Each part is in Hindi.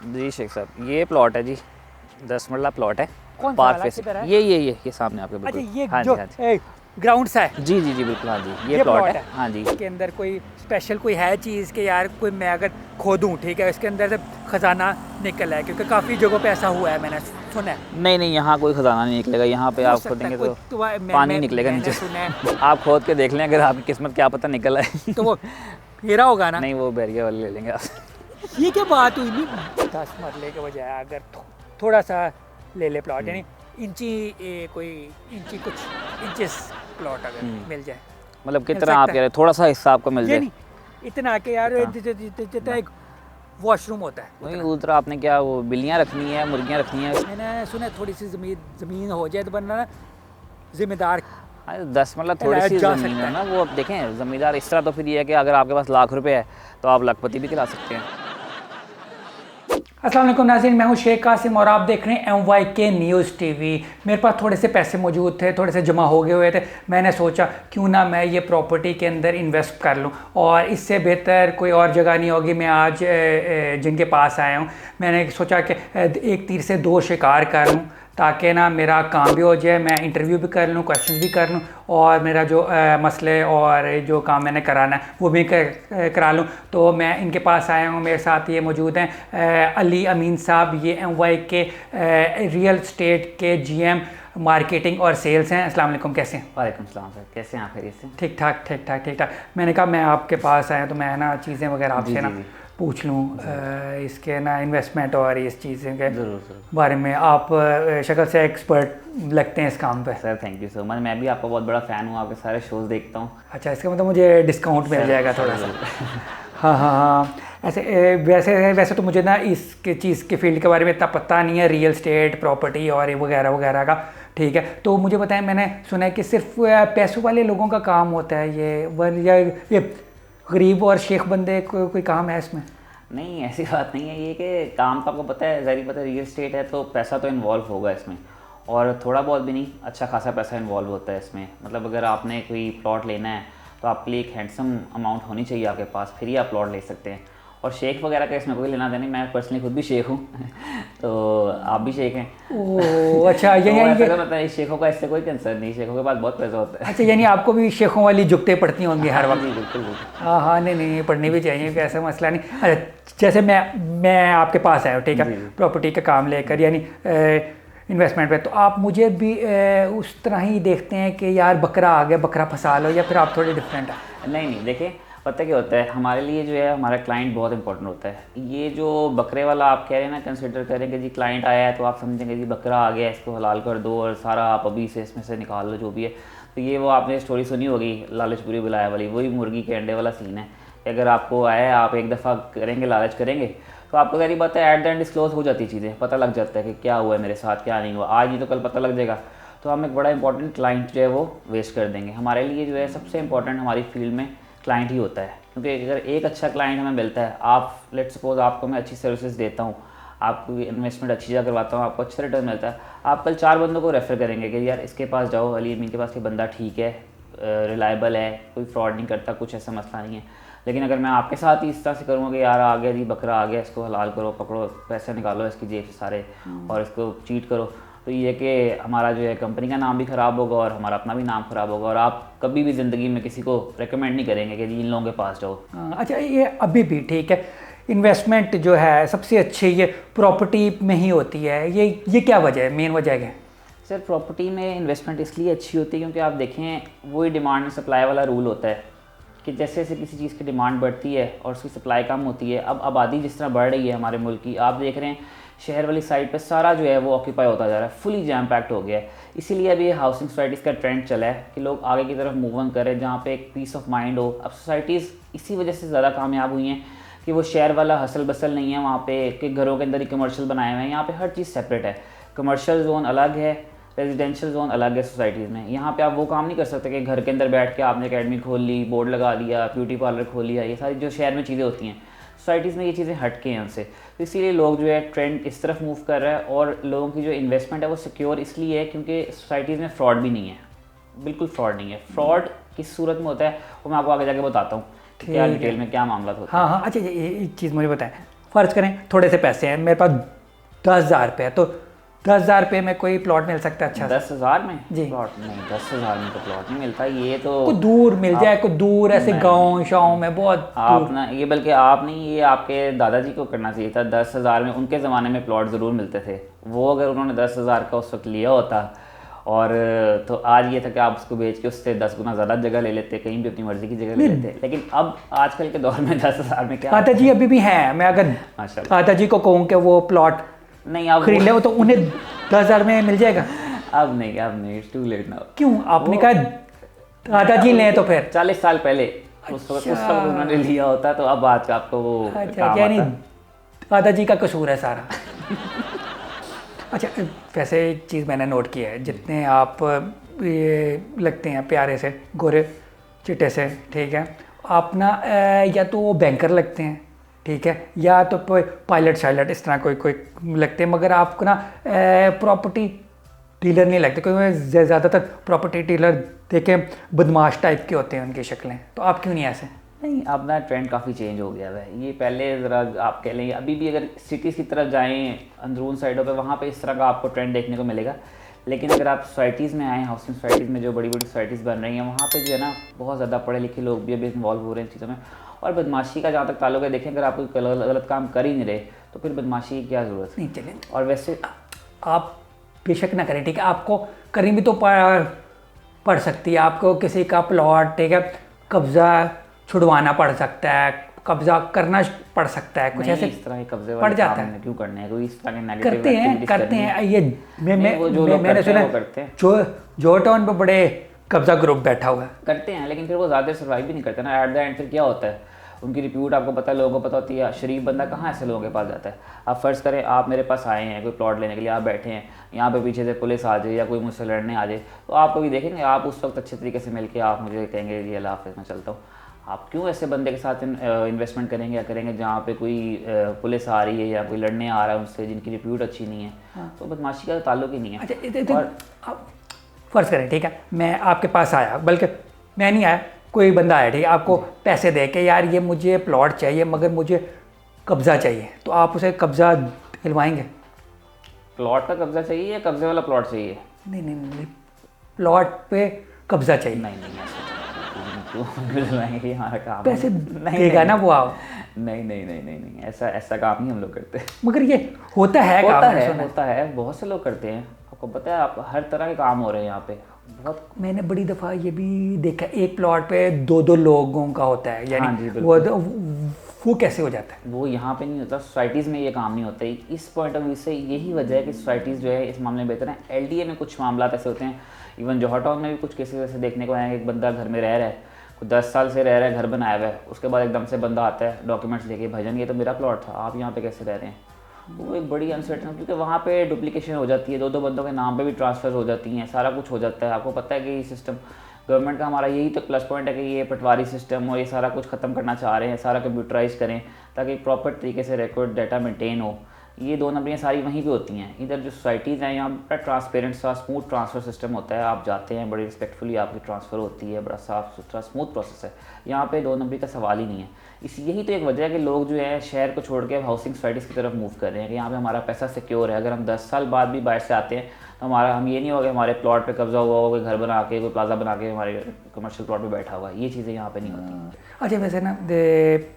जी शेख साहब, ये प्लॉट है जी, 10 मरला प्लॉट है। कौन सा पार्क वाला? फेस किधर है? ये सामने आपके अच्छा, बिल्कुल। ये हाँ जो जी हाँ जी ग्राउंड सा है, जी जी जी बिल्कुल, हाँ जी ये प्लॉट प्लॉट है। हाँ जी। इसके अंदर कोई स्पेशल कोई है चीज़ कि यार कोई मैं अगर खोदूँ, ठीक है, इसके अंदर से खजाना निकल है? क्योंकि काफ़ी जगहों पे ऐसा हुआ है, मैंने सुना है। नहीं नहीं, यहाँ कोई खजाना नहीं निकलेगा। यहाँ पे हो आप सकता है खोदेंगे कोई तो तो पानी निकलेगा मैंने नीचे सुना है। से। आप खोद के देख लें, अगर आपकी किस्मत क्या पता निकल आए। तो वो हीरा होगा ना? नहीं, वो बैरियर वाले ले लेंगे आप। ये क्या बात हुई? नहीं, 10 मरले के बजाय अगर थोड़ा सा ले ले प्लॉट, यानी इंची कोई इंची कुछ इंचेस प्लॉट अगर मिल जाए, मतलब मिल कितना आप सकता कह रहे है? हैं, थोड़ा सा हिस्सा आपको मिल ये जाए? नहीं इतना कि यार जितना एक वॉशरूम होता है वही उतना। उधर आपने क्या वो बिल्लियाँ रखनी है, मुर्गियाँ रखनी है? मैंने सुना है थोड़ी सी ज़मीन हो जाए तो बनना ना जिम्मेदार 10 मतलब थोड़ी सी जा ज़मीन सकता है ना, वो अब देखें ज़मींदार इस तरह तो फिर ये है कि अगर आपके पास लाख रुपए है तो आप लखपति भी खिला सकते हैं। अस्सलाम वालेकुम नाज़रीन, मैं हूं शेख कासिम और आप देख रहे हैं MYK न्यूज़ टीवी। मेरे पास थोड़े से पैसे मौजूद थे, थोड़े से जमा हो गए हुए थे। मैंने सोचा क्यों ना मैं ये प्रॉपर्टी के अंदर इन्वेस्ट कर लूं, और इससे बेहतर कोई और जगह नहीं होगी। मैं आज जिनके पास आया हूं, मैंने सोचा कि एक तीर से दो शिकार कर लूं, ताकि ना मेरा काम भी हो जाए, मैं इंटरव्यू भी कर लूँ, क्वेश्चन भी कर लूँ, और मेरा जो मसले और जो काम मैंने कराना है वो भी करा लूँ। तो मैं इनके पास आया हूँ, मेरे साथ ये मौजूद हैं अली अमीन साहब। ये MYK रियल स्टेट के GM मार्केटिंग और सेल्स हैं। अस्सलाम वालेकुम, कैसे हैं? वालेकुम सलाम सर, कैसे हैं आप? खैरियत से? ठीक ठाक ठीक ठाक ठीक ठाक। मैंने कहा मैं आपके पास आया तो मैं ना चीज़ें वगैरह आपसे ना पूछ लूँ इसके ना इन्वेस्टमेंट और इस चीज़ें के बारे में। आप शक्ल से एक्सपर्ट लगते हैं इस काम पे। Sir thank you so much, मैं भी आपका बहुत बड़ा फ़ैन हूँ, आपके सारे शोज़ देखता हूँ। अच्छा, इसका मतलब मुझे डिस्काउंट मिल जाएगा थोड़ा सा? हाँ हाँ हाँ। ऐसे वैसे तो मुझे ना इसके चीज़ के फील्ड के बारे में इतना पता नहीं है, रियल स्टेट प्रॉपर्टी और ये वगैरह वगैरह का, ठीक है। तो मुझे बताएं, मैंने सुना है कि सिर्फ पैसों वाले लोगों का काम होता है ये, या ये गरीब और शेख बंदे को कोई काम है इसमें? नहीं, ऐसी बात नहीं है। ये कि काम तो आपको पता है, ज़ाहिर पता है, रियल स्टेट है तो पैसा तो इन्वॉल्व होगा इसमें, और थोड़ा बहुत भी नहीं, अच्छा खासा पैसा इन्वॉल्व होता है इसमें। मतलब अगर आपने कोई प्लॉट लेना है तो आपके लिए एक हैंडसम अमाउंट होनी चाहिए आपके पास, फिर ही आप प्लॉट ले सकते हैं। और शेख वगैरह का इसमें कोई लेना देना नहीं, मैं पर्सनली खुद भी शेख हूँ। तो आप भी शेख हैं। ओह अच्छा, तो यानी ऐसा मतलब है, शेखों का इससे कोई कंसर्न नहीं, शेखों के पास बहुत पैसा होता है। अच्छा, यानी आपको भी शेखों वाली जुगतें पड़ती होंगी हर वक्त? जी बिल्कुल बिल्कुल। हाँ हाँ, नहीं नहीं पढ़नी भी चाहिए, ऐसा मसला नहीं। अच्छा, जैसे मैं आपके पास आया हूँ, ठीक है, प्रॉपर्टी का काम लेकर, यानी इन्वेस्टमेंट पे, तो आप मुझे भी उस तरह ही देखते हैं कि यार बकरा आ गया, बकरा फंसा लो, या फिर आप थोड़े डिफरेंट हैं? नहीं नहीं, देखिए पता क्या होता है, हमारे लिए जो है हमारा क्लाइंट बहुत इंपॉर्टेंट होता है। ये जो बकरे वाला आप कह रहे हैं ना, कंसिडर करें कि जी क्लाइंट आया है तो आप समझेंगे जी बकरा आ गया, इसको हलाल कर दो और सारा आप अभी से इसमें से निकाल लो जो भी है। तो ये वो आपने स्टोरी सुनी होगी, लालच बुरी बुलाया वाली, वही मुर्गी के अंडे वाला सीन है। अगर आपको आया है, आप एक दफ़ा करेंगे, लालच करेंगे, तो आपको सारी बात है एट द एंड डिस्क्लोज हो जाती है चीज़ें, पता लग जाता है कि क्या हुआ है मेरे साथ, क्या नहीं हुआ। आज नहीं तो कल पता लग जाएगा। तो हम एक बड़ा इंपॉर्टेंट क्लाइंट जो है वो वेस्ट कर देंगे। हमारे लिए जो है सबसे इंपॉर्टेंट हमारी फील्ड में क्लाइंट ही होता है, क्योंकि अगर एक अच्छा क्लाइंट हमें मिलता है, आप लेट्स सपोज आपको मैं अच्छी सर्विसेज देता हूँ, आपको इन्वेस्टमेंट अच्छी जगह करवाता हूँ, आपको अच्छा रिटर्न मिलता है, आप कल 4 बंदों को रेफ़र करेंगे कि यार इसके पास जाओ, अली अमीन के पास, ये बंदा ठीक है, रिलायबल है, कोई फ्रॉड नहीं करता, कुछ ऐसा मसला नहीं है। लेकिन अगर मैं आपके साथ ही इस तरह से करूँगा कि यार आ गया जी बकरा आ गया, इसको हलाल करो, पकड़ो, पैसे निकालो इसकी जेब से सारे और इसको चीट करो, तो ये कि हमारा जो है कंपनी का नाम भी ख़राब होगा और हमारा अपना भी नाम ख़राब होगा, और आप कभी भी ज़िंदगी में किसी को रेकमेंड नहीं करेंगे कि जी इन लोगों के पास जाओ। अच्छा, ये अभी भी ठीक है, इन्वेस्टमेंट जो है सबसे अच्छी ये प्रॉपर्टी में ही होती है, ये क्या वजह है, मेन वजह क्या है? सर प्रॉपर्टी में इन्वेस्टमेंट इसलिए अच्छी होती है क्योंकि आप देखें वही डिमांड एंड सप्लाई वाला रूल होता है कि जैसे जैसे किसी चीज़ की डिमांड बढ़ती है और उसकी सप्लाई कम होती है। अब आबादी जिस तरह बढ़ रही है हमारे मुल्क की, आप देख रहे हैं शहर वाली साइड पे सारा जो है वो ऑक्यूपाई होता जा रहा है, फुली जैम पैक्ड हो गया है। इसीलिए अब ये हाउसिंग सोसाइटीज़ का ट्रेंड चला है कि लोग आगे की तरफ मूव ऑन करें जहाँ पे एक पीस ऑफ माइंड हो। अब सोसाइटीज़ इसी वजह से ज़्यादा कामयाब हुई हैं कि वो शहर वाला हसल बसल नहीं है वहाँ पे, कि घरों के अंदर ही कमर्शियल बनाए हुए हैं। यहाँ पे हर चीज़ सेपरेट है, कमर्शियल जोन अलग है, रेजिडेंशियल जोन अलग है सोसाइटीज़ में। यहाँ पे आप वो काम नहीं कर सकते कि घर के अंदर बैठ के आपने अकेडमी खोल ली, बोर्ड लगा लिया, ब्यूटी पार्लर खोल लिया, ये सारी जो शहर में चीज़ें होती हैं, सोसाइटीज़ में ये चीज़ें हट के हैं उनसे। तो इसीलिए लोग जो है ट्रेंड इस तरफ मूव कर रहा है, और लोगों की जो इन्वेस्टमेंट है वो सिक्योर इसलिए है क्योंकि सोसाइटीज़ में फ्रॉड भी नहीं है, बिल्कुल फ्रॉड नहीं है। फ्रॉड किस सूरत में होता है वो मैं आपको आगे जाके बताता हूँ क्या डिटेल में क्या मामला होता है। हाँ हाँ, अच्छा, एक चीज़ मुझे बताएं, फ़र्ज़ करें थोड़े से पैसे हैं, मेरे पास 10,000 रुपये है, तो 10,000 रुपये में कोई प्लॉट मिल सकता है अच्छा सा? 10,000 में जी। प्लॉट नहीं, 10,000 में तो प्लॉट नहीं मिलता। ये तो कोई दूर मिल जाए, कोई दूर ऐसे गाँव शाँव में बहुत आप ना, ये बल्कि आप नहीं, ये आपके दादाजी को करना चाहिए था। 10,000 में उनके ज़माने में प्लॉट ज़रूर मिलते थे। वो अगर उन्होंने 10,000 का उस वक्त लिया होता, और तो आज ये था कि आप उसको बेच के उससे 10 गुना ज़्यादा जगह ले लेते, कहीं भी अपनी मर्जी की जगह ले लेते। लेकिन अब आजकल के दौर में 10,000 में क्या दादा जी अभी भी हैं। मैं अगर माशाल्लाह दादा जी को कहूँ कि वो प्लॉट नहीं, अब खरीद ले तो उन्हें 10,000 में मिल जाएगा? अब नहीं, इट्स टू लेट नाउ। क्यों? आपने कहा दादाजी लें तो फिर 40 साल पहले उस वक्त उन्होंने लिया होता, तो अब आज आपको वो काम यानी आता। दादाजी का कसूर है सारा। अच्छा, वैसे एक चीज़ मैंने नोट की है, जितने आप ये लगते हैं प्यारे से, गोरे चिट्टे से, ठीक है, आप ना या तो वो बैंकर लगते हैं, ठीक है, या तो कोई पायलट शायलट इस तरह कोई लगते हैं, मगर आपको ना प्रॉपर्टी डीलर नहीं लगते। क्योंकि ज़्यादातर प्रॉपर्टी डीलर देखें बदमाश टाइप के होते हैं उनकी शक्लें, तो आप क्यों नहीं ऐसे? नहीं, अब ना ट्रेंड काफ़ी चेंज हो गया है। ये पहले ज़रा आप कह लेंगे, अभी भी अगर सिटीज़ की तरफ जाएं, अंदरून साइडों पे, वहाँ पे इस तरह का आपको ट्रेंड देखने को मिलेगा। लेकिन अगर आप सोसाइटीज़ में आएँ, हाउसिंग सोसाइटीज़ में जो बड़ी बड़ी सोसाइटीज़ बन रही हैं, वहाँ पे जो है ना बहुत ज़्यादा पढ़े लिखे लोग भी अभी इन्वॉल्व हो रहे हैं इन चीज़ों में। और बदमाशी का जहाँ तक ताल्लुक है, देखें अगर आप कोई गलत काम कर ही नहीं रहे तो फिर बदमाशी की क्या ज़रूरत नहीं चले। और वैसे आप बेशक ना करें, ठीक है, आपको कहीं भी तो पड़ सकती है, आपको किसी का प्लॉट, ठीक है, कब्ज़ा छुड़वाना पड़ सकता है, कब्ज़ा करना पड़ सकता है, कुछ ऐसे इस तरह के कब्जे पड़ वाले जाता काम है। क्यों करने हैं? कोई इस तरह के नेगेटिव करते हैं ये मैंने सुना करते हैं जो टाउन पे बड़े कब्ज़ा ग्रुप बैठा हुआ है। करते हैं, लेकिन फिर वो ज़्यादा सर्वाइव भी नहीं करते ना। एट द एंड फिर क्या होता है, उनकी रिप्यूट आपको पता है, लोगों को पता होती है। शरीफ बंदा कहाँ ऐसे लोगों के पास जाता है? आप फ़र्ज़ करें आप मेरे पास आए हैं कोई प्लॉट लेने के लिए, आप बैठे हैं, यहाँ पे पीछे से पुलिस आ जाए या कोई मुझसे लड़ने आ जाए, तो आप कभी देखेंगे? आप उस वक्त अच्छे तरीके से मिल के आप मुझे कहेंगे जी अल्लाह हाफ़िज़ मैं चलता हूँ। आप क्यों ऐसे बंदे के साथ इन्वेस्टमेंट करेंगे या करेंगे जहाँ पे कोई पुलिस आ रही है या कोई लड़ने आ रहा है उनसे, जिनकी रिप्यूट अच्छी नहीं है? तो बदमाशी का ताल्लुक ही नहीं है। अच्छा, और आप फ़र्ज़ करें, ठीक है, मैं आपके पास आया, बल्कि मैं नहीं आया, कोई बंदा आया, ठीक है, आपको पैसे दे के यार ये मुझे प्लॉट चाहिए मगर मुझे कब्ज़ा चाहिए, तो आप उसे कब्ज़ा दिलवाएंगे? प्लॉट का कब्ज़ा चाहिए या कब्ज़े वाला प्लॉट चाहिए? नहीं, प्लॉट पे कब्ज़ा चाहिए। नहीं ऐसा ये हमारा काम पैसे नहीं देगा ना वो आप? नहीं, ऐसा काम नहीं हम लोग करते। मगर ये होता है काम, होता है, बहुत से लोग करते हैं। आपको पता है, आप हर तरह के काम हो रहे हैं यहाँ पे बहुत। मैंने बड़ी दफ़ा ये भी देखा, एक प्लॉट पे 2-2 लोगों का होता है, यानी हाँ जी, वो कैसे हो जाता है? वो यहाँ पे नहीं होता, सोसाइटीज़ में ये काम नहीं होता। इस पॉइंट ऑफ व्यू से यही वजह है कि सोसाइटीज़ जो है इस मामले में बेहतर है। एलडीए में कुछ मामला ऐसे होते हैं, इवन जौहर टाउन में भी कुछ केसेस ऐसे देखने को आए हैं। एक बंदा घर में रह रहा है, 10 साल से रह रहा है, घर बनाया हुआ है, उसके बाद एकदम से बंदा आता है डॉक्यूमेंट्स लेके, भाईजान ये तो मेरा प्लॉट था, आप यहाँ पे कैसे रह रहे हैं? वो एक बड़ी अनसर्टन, क्योंकि वहाँ पे डुप्लीकेशन हो जाती है, 2-2 बंदों के नाम पे भी ट्रांसफ़र हो जाती हैं, सारा कुछ हो जाता है। आपको पता है कि ये सिस्टम गवर्नमेंट का हमारा यही तो प्लस पॉइंट है कि ये पटवारी सिस्टम और ये सारा कुछ ख़त्म करना चाह रहे हैं, सारा कंप्यूटराइज करें ताकि प्रॉपर तरीके से रिकॉर्ड डाटा मेंटेन हो। ये 2 नंबरियाँ सारी वहीं पे होती हैं। इधर जो सोसाइटीज़ हैं यहाँ बड़ा ट्रांसपेरेंट सा स्मूथ ट्रांसफ़र सिस्टम होता है, आप जाते हैं बड़ी रिस्पेक्टफुली आपकी ट्रांसफ़र होती है, बड़ा साफ़ सुथरा स्मूथ प्रोसेस है। यहाँ पे 2 नंबरी का सवाल ही नहीं है। यही तो एक वजह है कि लोग जो है शहर को छोड़ के हाउसिंग सोसाइटीज़ की तरफ मूव कर रहे हैं कि यहाँ पे हमारा पैसा सिक्योर है। अगर हम 10 साल बाद भी बाहर से आते हैं तो हम ये नहीं होगा हमारे प्लॉट पे कब्जा हुआ हो, कोई घर बना के, कोई प्लाजा बना के हमारे कमर्शियल प्लॉट पे बैठा हुआ, ये चीज़ें यहाँ पे नहीं होती। अच्छा, वैसे ना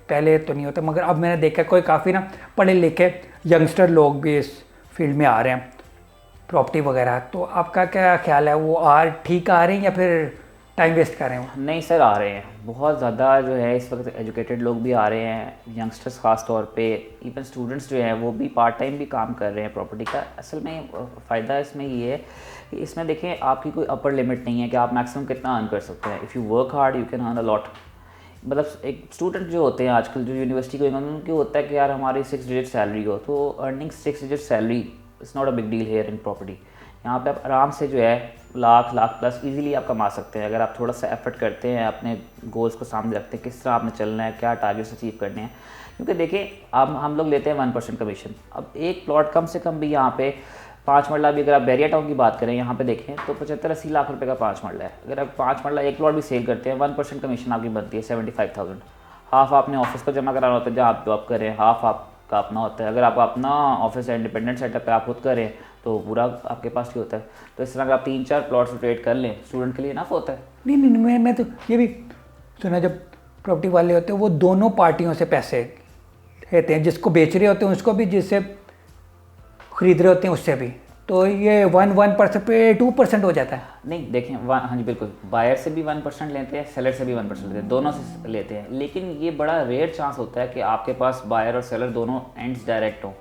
पहले तो नहीं होता, मगर अब मैंने देखा कोई काफ़ी ना पढ़े लिखे यंगस्टर लोग भी इस फील्ड में आ रहे हैं, प्रॉपर्टी वगैरह। तो आपका क्या ख्याल है, वो ठीक आ रहे हैं या फिर टाइम वेस्ट कर रहे हैं? नहीं सर, आ रहे हैं बहुत ज़्यादा जो है इस वक्त एजुकेटेड लोग भी आ रहे हैं, यंगस्टर्स ख़ास तौर पे, इवन स्टूडेंट्स जो हैं वो भी पार्ट टाइम भी काम कर रहे हैं प्रॉपर्टी का। असल में फ़ायदा इसमें ये है कि इसमें देखें आपकी कोई अपर लिमिट नहीं है कि आप मैक्सिमम कितना अर्न कर सकते हैं। If you work hard you can earn a lot. मतलब एक स्टूडेंट जो होते हैं आजकल जो यूनिवर्सिटी को उनके होता है कि यार हमारी 6 डिजिट सैलरी हो, तो earning 6 digit salary is not a big deal here in property. यहाँ पे आप आराम से जो है लाख प्लस इजीली आप कमा सकते हैं अगर आप थोड़ा सा एफर्ट करते हैं, अपने गोल्स को सामने रखते हैं, किस तरह आपने चलना है, क्या टारगेट्स अचीव करने हैं। क्योंकि देखिए अब हम लोग लेते हैं 1% कमीशन। अब एक प्लॉट कम से कम भी यहाँ पे 5 मरला भी, अगर आप बैरिया टाउन की बात करें यहाँ पे देखें तो 75-80 लाख रुपए का 5 मरला है। अगर आप 5 मरला एक प्लॉट भी सेल करते हैं 1% कमीशन आपकी बनती है 75,000। हाफ आपने ऑफिस को जमा कराना होता है जहाँ आप जॉब करें, हाफ आप का अपना होता है। अगर आप अपना ऑफिस है, इंडिपेंडेंट सेटअप पे आप खुद करें तो पूरा आपके पास ही होता है। तो इस तरह अगर आप 3-4 प्लॉट्स रोटेट कर लें स्टूडेंट के लिए इनफ होता है। नहीं नहीं मैं तो ये भी सुना, जब प्रॉपर्टी वाले होते हैं वो दोनों पार्टियों से पैसे लेते हैं, जिसको बेच रहे होते हैं उसको भी, जिससे खरीद रहे होते हैं उससे भी। तो ये 1% पे 2% हो जाता है। नहीं देखें, हाँ जी बिल्कुल, बायर से भी 1% लेते हैं, सेलर से भी 1% लेते हैं, दोनों से लेते हैं। लेकिन ये बड़ा रेयर चांस होता है कि आपके पास बायर और सेलर दोनों एंड्स डायरेक्ट हों।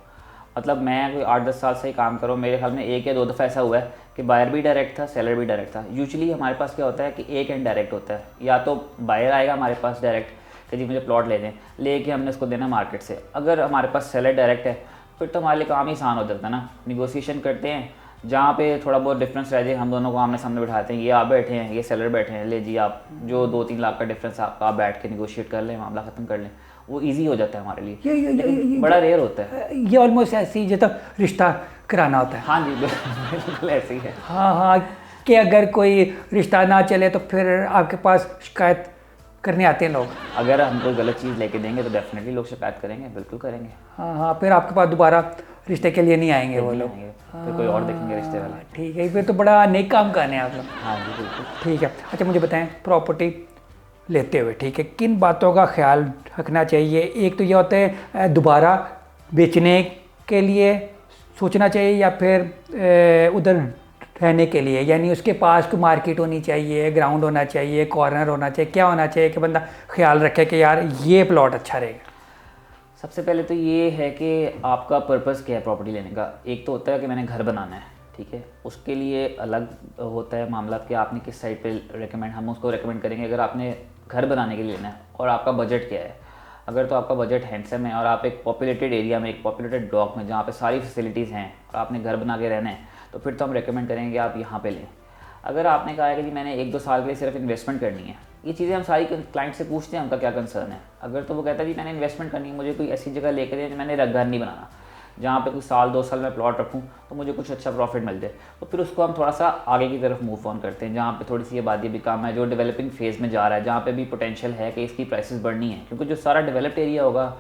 मतलब मैं कोई 8-10 साल से ही काम कर रहा हूँ, मेरे ख्याल में 1 या 2 दफ़ा ऐसा हुआ है कि बायर भी डायरेक्ट था, सेलर भी डायरेक्ट था। यूजुअली हमारे पास क्या होता है कि एक एंड डायरेक्ट होता है, या तो बायर आएगा हमारे पास डायरेक्ट कि जी मुझे प्लॉट ले दें, लेके हमने उसको देना मार्केट से। अगर हमारे पास सेलर डायरेक्ट है फिर तो हमारे लिए काम ही आसान हो जाता है ना। निगोशिएशन करते हैं, जहाँ पे थोड़ा बहुत डिफरेंस रह जाए हम दोनों को आमने सामने बिठाते हैं, ये आप बैठे हैं, ये सेलर बैठे हैं, ले जी आप जो 2-3 लाख का डिफरेंस आपका, आप बैठ के निगोशिएट कर लें, मामला ख़त्म कर लें, वो इजी हो जाता है हमारे लिए। लेकिन बड़ा रेयर होता है ये ऑलमोस्ट ऐसे ही जैसे रिश्ता कराना होता है। हाँ जी बिल्कुल ऐसे ही है। हाँ कि अगर कोई रिश्ता ना चले तो फिर आपके पास शिकायत करने आते हैं लोग। अगर हम कोई गलत चीज़ लेके देंगे तो डेफिनेटली लोग शिकायत करेंगे, बिल्कुल करेंगे। हाँ फिर आपके पास दोबारा रिश्ते के लिए नहीं आएंगे वो लोग, फिर कोई और देखेंगे रिश्ते वाला। ठीक है, फिर तो बड़ा नेक काम करने हैं आप लोग। हाँ जी बिल्कुल। ठीक है, अच्छा मुझे बताएं, प्रॉपर्टी लेते हुए ठीक है किन बातों का ख्याल रखना चाहिए? एक तो ये होता है दोबारा बेचने के लिए सोचना चाहिए, या फिर उधर रहने के लिए, यानी उसके पास कोई मार्केट होनी चाहिए, ग्राउंड होना चाहिए, कॉर्नर होना चाहिए, क्या होना चाहिए कि बंदा ख्याल रखे कि यार ये प्लॉट अच्छा रहेगा? सबसे पहले तो ये है कि आपका पर्पस क्या है प्रॉपर्टी लेने का। एक तो होता है कि मैंने घर बनाना है, ठीक है, उसके लिए अलग होता है मामला कि आपने किस साइड पे रेकमेंड, हम उसको रेकमेंड करेंगे। अगर आपने घर बनाने के लिए लेना है और आपका बजट क्या है, अगर तो आपका बजट हैंडसम है और आप एक पॉपुलेटेड एरिया में, एक पॉपुलेटेड ब्लॉक में जहाँ पे सारी फैसिलिटीज़ हैं और आपने घर बना के रहना है, तो फिर तो हम रेकमेंड करेंगे कि आप यहाँ पे लें। अगर आपने कहा है कि जी मैंने 1-2 साल के लिए सिर्फ इन्वेस्टमेंट करनी है, ये चीज़ें हम सारी क्लाइंट से पूछते हैं उनका क्या कंसर्न है। अगर तो वो कहता है जी मैंने इन्वेस्टमेंट करनी है, मुझे कोई ऐसी जगह लेकर दें, मैंने घर नहीं बनाना, जहाँ पे कुछ 1-2 साल में प्लॉट रखूँ तो मुझे कुछ अच्छा प्रॉफिट मिल जाए, तो फिर उसको हम थोड़ा सा आगे की तरफ मूव ऑन करते हैं, जहाँ पे थोड़ी सी आबादी भी कम है, जो डेवलपिंग फेज़ में जा रहा है, जहाँ पे भी पोटेंशियल है कि इसकी प्राइसेस बढ़नी है। क्योंकि जो सारा डेवलप्ड एरिया होगा,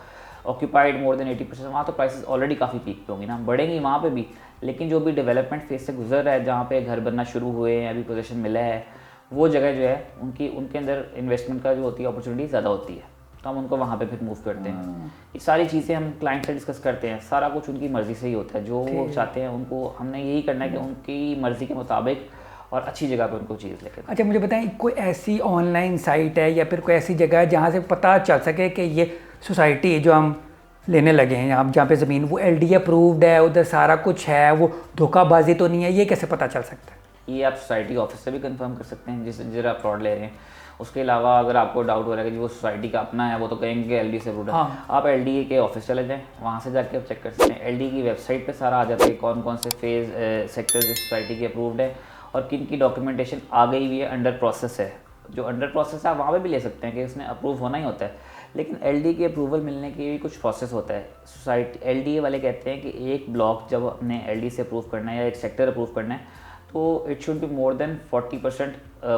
ऑक्यूपाइड मोर देन 80%, वहाँ तो प्राइसेस ऑलरेडी काफ़ी पीक पे होंगी ना, बढ़ेंगी वहाँ पे भी। लेकिन जो भी डेवलपमेंट फेज से गुजर रहा है, जहाँ पे घर बनना शुरू हुए हैं, अभी पोजीशन मिला है, वो जगह जो है उनके अंदर इन्वेस्टमेंट का जो होती है अपॉर्चुनिटी ज़्यादा होती है, तो हम उनको वहाँ पे फिर मूव करते हैं। ये सारी चीज़ें हम क्लाइंट से डिस्कस करते हैं, सारा कुछ उनकी मर्ज़ी से ही होता है, जो वो चाहते हैं उनको हमने यही करना है कि उनकी मर्ज़ी के मुताबिक और अच्छी जगह पे उनको चीज़ लेकर। अच्छा मुझे बताएं, कोई ऐसी ऑनलाइन साइट है या फिर कोई ऐसी जगह है जहाँ से पता चल सके कि ये सोसाइटी जो हम लेने लगे हैं जहाँ पे ज़मीन वो LD अप्रूव्ड है, उधर सारा कुछ है, वो धोखाबाजी तो नहीं है, ये कैसे पता चल सकता है? ये आप सोसाइटी ऑफिस से भी कंफर्म कर सकते हैं जिस आप प्लॉट ले रहे हैं। उसके अलावा अगर आपको डाउट हो रहा है कि वो सोसाइटी का अपना है, वो तो कहेंगे कि LD से अप्रूव्ड है, आप LD के ऑफिस चले जाएं, वहाँ से जाके आप चेक कर सकते हैं। LD की वेबसाइट पे सारा आ जाता है कौन कौन से फेज़ सेक्टर्स इस सोसाइटी के अप्रूव्ड है और किन की डॉक्यूमेंटेशन आ गई हुई है, अंडर प्रोसेस है। जो अंडर प्रोसेस है आप वहाँ पर भी ले सकते हैं कि उसने अप्रूव होना ही होता है, लेकिन LD के अप्रूवल मिलने के भी कुछ प्रोसेस होता है। सोसाइटी LD वाले कहते हैं कि एक ब्लॉक जब अपने LD से अप्रूव करना है या एक सेक्टर अप्रूव करना है तो it should be more than 40%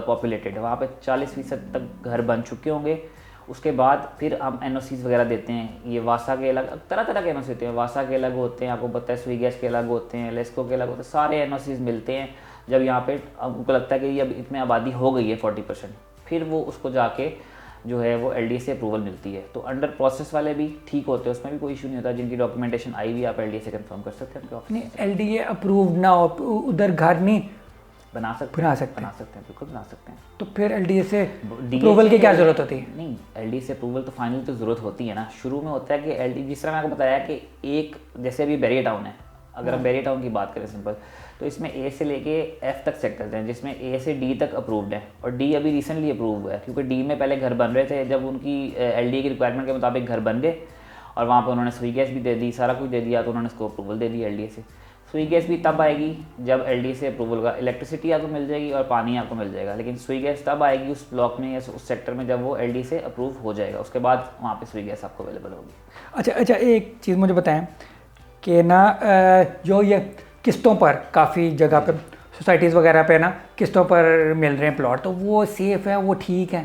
populated, वहाँ पे 40% तक घर बन चुके होंगे। उसके बाद फिर हम NOCs वगैरह देते हैं। ये वासा के अलग, तरह तरह के NOC होते हैं, वासा के अलग होते हैं, आपको पता है स्वी गैस के अलग होते हैं, लेस्को के अलग होते हैं, सारे NOCs मिलते हैं। जब यहाँ पे उनको लगता है कि ये अब इतनी आबादी हो गई है 40%, फिर वो उसको जाके जो है वो LD से अप्रूवल मिलती है। तो अंडर प्रोसेस वाले भी ठीक होते हैं, उसमें भी कोई इशू नहीं होता। जिनकी डॉक्यूमेंटेशन आई हुई आप LD से कंफर्म कर सकते हैं। नहीं LD अप्रूव्ड ना हो उधर घर नहीं बना सकते हैं, बिल्कुल बना सकते हैं। तो फिर LD से अप्रूवल की क्या ज़रूरत होती है? नहीं, LD से अप्रूवल तो फाइनल तो ज़रूरत होती है ना। शुरू में होता है कि LD, जिस तरह मैं आपको बताया कि एक जैसे अभी बैरियर टाउन है, अगर हम बैरियर टाउन की बात करें सिंपल, तो इसमें A से लेके F तक सेक्टर्स हैं, जिसमें A से D तक अप्रूव्ड है और D अभी रिसेंटली अप्रूव हुआ है, क्योंकि D में पहले घर बन रहे थे। जब उनकी LD की रिक्वायरमेंट के मुताबिक घर बन गए और वहाँ पे उन्होंने स्वी गैस भी दे दी, सारा कुछ दे दिया, तो उन्होंने इसको अप्रूवल दे दी LD से। स्वी गैस भी तब आएगी जब LD से अप्रूवल का, इलेक्ट्रिसिटी आपको मिल जाएगी और पानी आपको मिल जाएगा, लेकिन स्वी गैस तब आएगी उस ब्लॉक में या उस सेक्टर में जब वो LD से अप्रूव हो जाएगा। उसके बाद वहाँ पे स्वी गैस आपको अवेलेबल होगी। अच्छा, एक चीज़ मुझे बताएं कि ना जो ये किस्तों पर काफ़ी जगह पे सोसाइटीज़ वगैरह पे ना किस्तों पर मिल रहे हैं प्लॉट, तो वो सेफ़ है, वो ठीक है,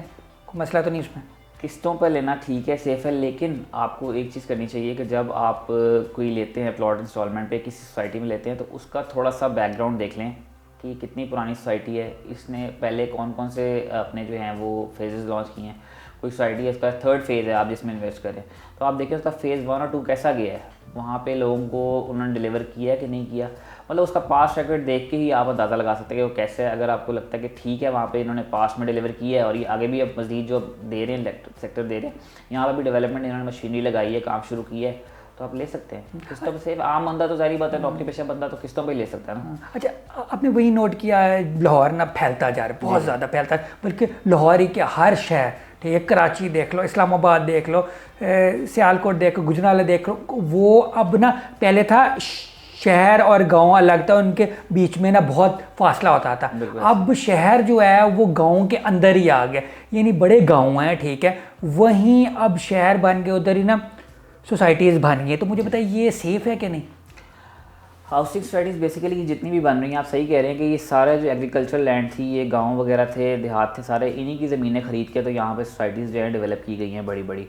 कोई मसला तो नहीं उसमें? किस्तों पर लेना ठीक है, सेफ़ है, लेकिन आपको एक चीज़ करनी चाहिए कि जब आप कोई लेते हैं प्लॉट इंस्टॉलमेंट पे किसी सोसाइटी में लेते हैं तो उसका थोड़ा सा बैकग्राउंड देख लें कि कितनी पुरानी सोसाइटी है, इसने पहले कौन कौन से अपने जो हैं वो फेजेस लॉन्च किए हैं। कोई सोसाइटी है, इसका 3rd फेज़ है आप जिसमें इन्वेस्ट करें, तो आप देखें उसका फेज़ 1 और 2 कैसा गया है, वहाँ पे लोगों को उन्होंने डिलीवर किया है कि नहीं किया। मतलब उसका पास्ट रिकॉर्ड देख के ही आप अंदाज़ा लगा सकते हैं कि वो कैसे है। अगर आपको लगता है कि ठीक है वहाँ पे इन्होंने पास्ट में डिलीवर किया है और ये आगे भी अब मज़ीद जो दे रहे हैं सेक्टर दे रहे हैं, यहाँ पर भी डेवलपमेंट इन्होंने मशीनरी लगाई है, काम शुरू किया है, तो आप ले सकते हैं किस्तों पे। सेफ आम बंदा तो सारी बात है, नौकरी पेशा बंदा तो किस्तों पे ले सकता है ना। अच्छा, आपने वही नोट किया है लाहौर ना फैलता जा रहा है, बहुत ज़्यादा फैलता है, बल्कि लाहौर ही के हर शहर, ठीक है, कराची देख लो, इस्लामाबाद देख लो, सियालकोट देख लो, गुजरावाला देख लो, वो अब ना पहले था शहर और गांव अलग था, उनके बीच में ना बहुत फासला होता था। अब शहर जो है वो गांव के अंदर ही आ गया, यानी बड़े गांव हैं, ठीक है, वहीं अब शहर बन गए, उधर ही ना सोसाइटीज़ बन गई हैं। तो मुझे बताइए ये सेफ़ है कि नहीं? हाउसिंग सोसाइटीज़ बेसिकली जितनी भी बन रही हैं, आप सही कह रहे हैं कि ये सारा जो एग्रीकल्चरल लैंड थी, ये गांव वगैरह थे, देहात थे, सारे इन्हीं की ज़मीनें ख़रीद के तो यहाँ पे सोसाइटीज़ जो है डेवलप की गई हैं बड़ी बड़ी।